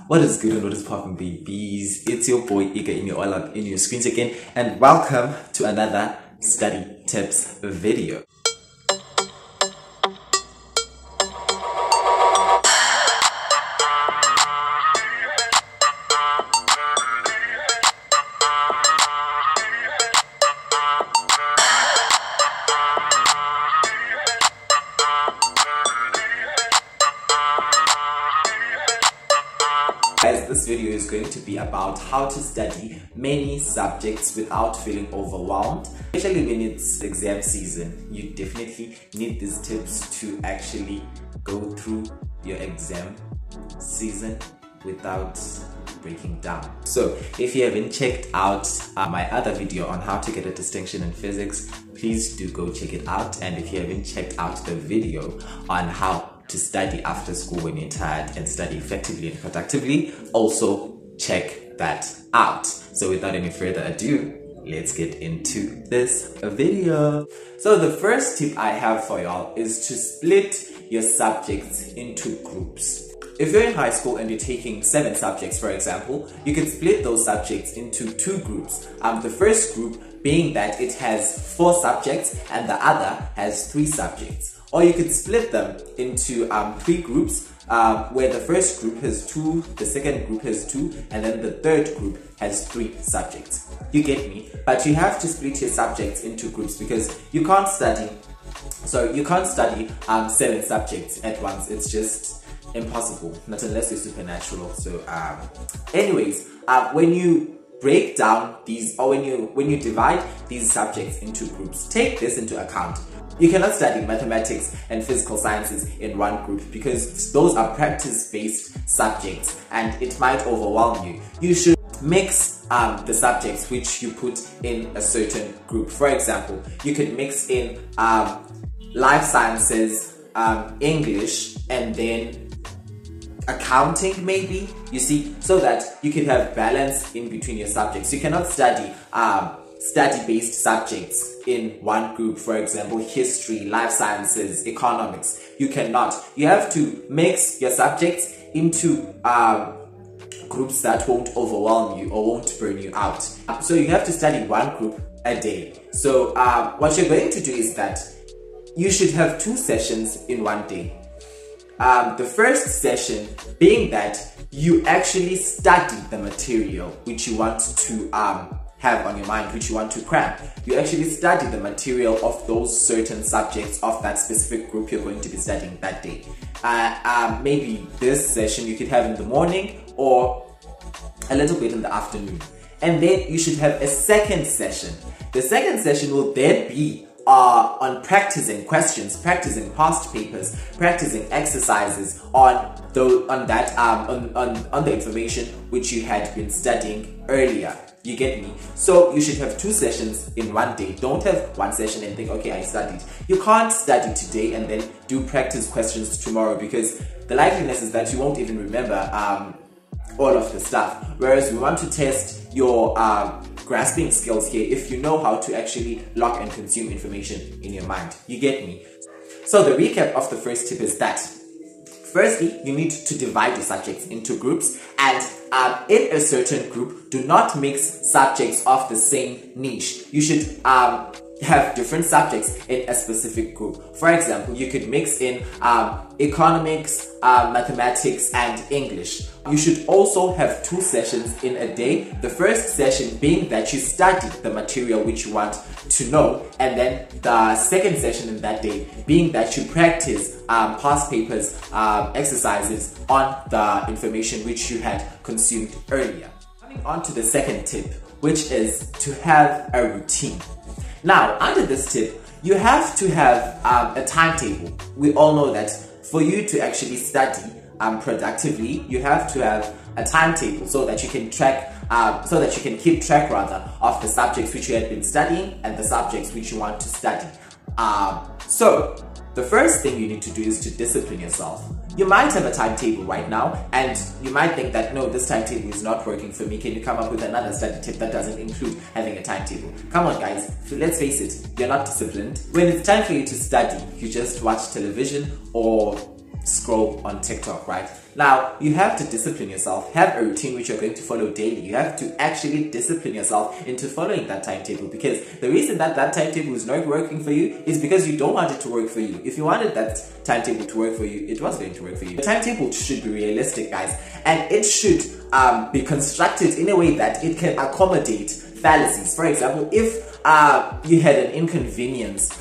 What is good and what is poppin', babies? It's your boy Imi all up in your screens again, and welcome to another study tips video. Guys, this video is going to be about how to study many subjects without feeling overwhelmed. Especially when it's exam season, you definitely need these tips to actually go through your exam season without breaking down. So if you haven't checked out my other video on how to get a distinction in physics, please do go check it out. And if you haven't checked out the video on how to study after school when you're tired and study effectively and productively, also check that out. So without any further ado, let's get into this video. So the first tip I have for y'all is to split your subjects into groups. If you're in high school and you're taking 7 subjects, for example, you can split those subjects into 2 groups. The first group being that it has 4 subjects and the other has 3 subjects. Or you could split them into 3 groups, where the first group has 2, the second group has 2, and then the third group has 3 subjects. You get me? But you have to split your subjects into groups because you can't study 7 subjects at once. It's just impossible, not unless you're supernatural. So anyways, when you break down these, or when you divide these subjects into groups, take this into account. You cannot study mathematics and physical sciences in one group because those are practice-based subjects and it might overwhelm you. You should mix the subjects which you put in a certain group. For example, you could mix in life sciences, English, and then accounting maybe, you see, so that you can have balance in between your subjects. You cannot study study-based subjects in one group, for example, history, life sciences, economics. You cannot. You have to mix your subjects into groups that won't overwhelm you or won't burn you out. So you have to study one group a day. So what you're going to do is that you should have 2 sessions in one day. The first session being that you actually study the material which you want to have on your mind, which you want to cram. You actually study the material of those certain subjects of that specific group you're going to be studying that day. Maybe this session you could have in the morning or a little bit in the afternoon. And then you should have a second session. The second session will then be on practicing questions, practicing past papers, practicing exercises on the information which you had been studying earlier. You get me? So you should have 2 sessions in one day. Don't have one session and think, okay, I studied. You can't study today and then do practice questions tomorrow because the likeliness is that you won't even remember all of the stuff. Whereas we want to test your grasping skills here if you know how to actually lock and consume information in your mind. You get me? So the recap of the first tip is that firstly, you need to divide your subjects into groups, and in a certain group, do not mix subjects of the same niche. You should have different subjects in a specific group. For example, you could mix in economics, mathematics, and English. You should also have 2 sessions in a day. The first session being that you study the material which you want to know, and then the second session in that day being that you practice past papers, exercises on the information which you had consumed earlier. Coming on to the second tip, which is to have a routine. Now, under this tip, you have to have a timetable. We all know that for you to actually study productively, you have to have a timetable so that you can keep track rather of the subjects which you had been studying and the subjects which you want to study. So the first thing you need to do is to discipline yourself. You might have a timetable right now and you might think that no, this timetable is not working for me. Can you come up with another study tip that doesn't include having a timetable? Come on guys, let's face it, you're not disciplined. When it's time for you to study, you just watch television or scroll on TikTok, right? Now, you have to discipline yourself, have a routine which you're going to follow daily. You have to actually discipline yourself into following that timetable, because the reason that that timetable is not working for you is because you don't want it to work for you. If you wanted that timetable to work for you, it was going to work for you. The timetable should be realistic, guys, and it should be constructed in a way that it can accommodate fallacies. For example, if you had an inconvenience,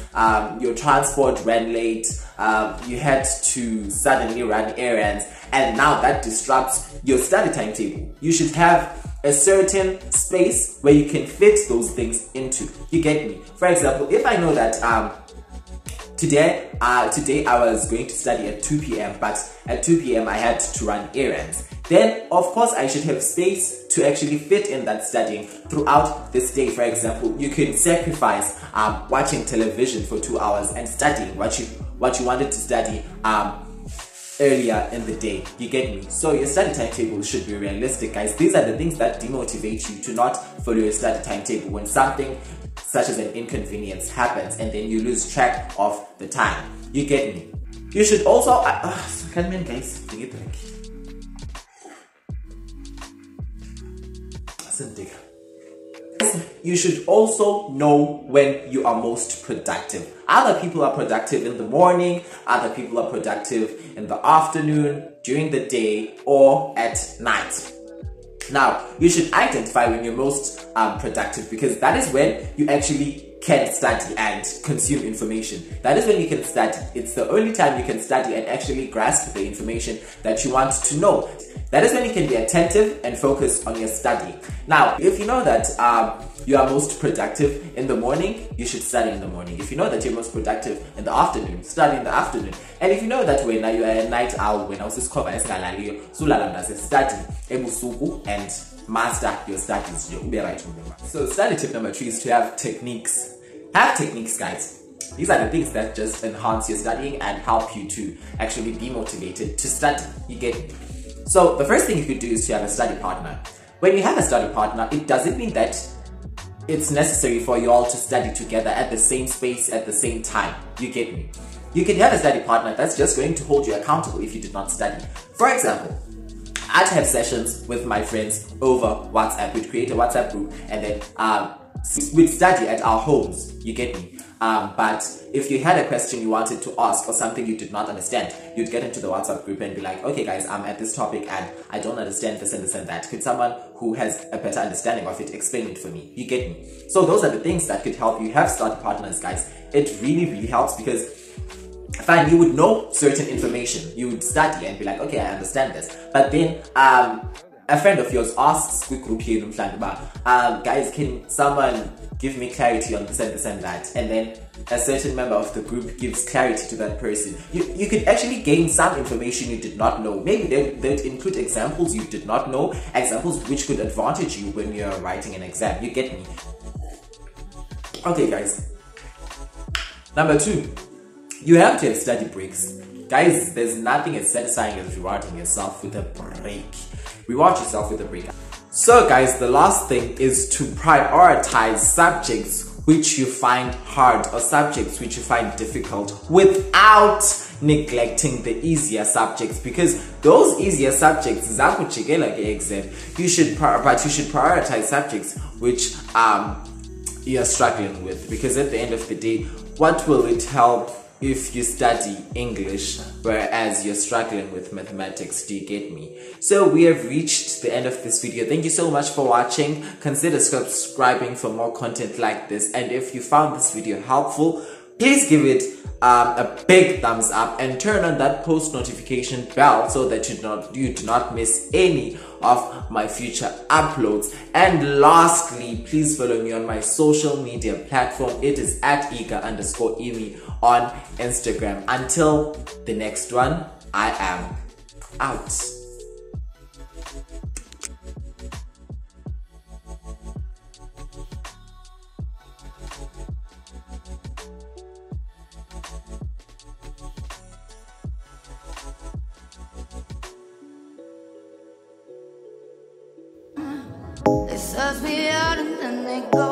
your transport ran late, you had to suddenly run errands, and now that disrupts your study timetable, you should have a certain space where you can fit those things into. You get me? For example, if I know that today I was going to study at 2 p.m. but at 2 p.m. I had to run errands, then of course I should have space to actually fit in that studying throughout this day. For example, you can sacrifice watching television for 2 hours and studying what you wanted to study earlier in the day. You get me? So your study timetable should be realistic, guys. These are the things that demotivate you to not follow your study timetable when something such as an inconvenience happens and then you lose track of the time. You get me? You should also guys, you should also know when you are most productive. Other people are productive in the morning, other people are productive in the afternoon, during the day, or at night. Now, you should identify when you're most productive, because that is when you actually can study and consume information. That is when you can study. It's the only time you can study and actually grasp the information that you want to know. That is when you can be attentive and focus on your study. Now, if you know that you are most productive in the morning, you should study in the morning. If you know that you're most productive in the afternoon, study in the afternoon. And if you know that when you are a night owl, when I was discovered, study ebusuku and master your studies. So study tip number 3 is to have techniques. Have techniques, guys. These are the things that just enhance your studying and help you to actually be motivated to study. You get it? So the first thing you could do is to have a study partner. When you have a study partner, it doesn't mean that it's necessary for you all to study together at the same space at the same time. You get me? You can have a study partner that's just going to hold you accountable if you did not study. For example, I'd have sessions with my friends over WhatsApp. We'd create a WhatsApp group and then we'd study at our homes. You get me? But if you had a question you wanted to ask or something you did not understand, you'd get into the WhatsApp group and be like, okay guys, I'm at this topic and I don't understand this and this and that. Could someone who has a better understanding of it explain it for me? You get me? So those are the things that could help you have study partners, guys. It really, really helps, because fine, you would know certain information. You would study and be like, okay, I understand this. But then a friend of yours asks, quick group here in guys, can someone give me clarity on this and this and that? And then a certain member of the group gives clarity to that person. You could actually gain some information you did not know. Maybe they'd include examples you did not know, examples which could advantage you when you're writing an exam. You get me? Okay, guys. Number 2, you have to have study breaks. Guys, there's nothing as satisfying as rewarding yourself with a break. Reward yourself with a break. So guys, the last thing is to prioritize subjects which you find hard or subjects which you find difficult without neglecting the easier subjects, because those easier subjects you should prioritize subjects which you're struggling with, because at the end of the day, what will it help if you study English whereas you're struggling with mathematics? Do you get me? So we have reached the end of this video. Thank you so much for watching. Consider subscribing for more content like this, and if you found this video helpful, please give it a big thumbs up and turn on that post notification bell so that you do not miss any of my future uploads. And lastly, please follow me on my social media platform. It is at @Ika_Imi on Instagram. Until the next one, I am out. They search me out and then they go.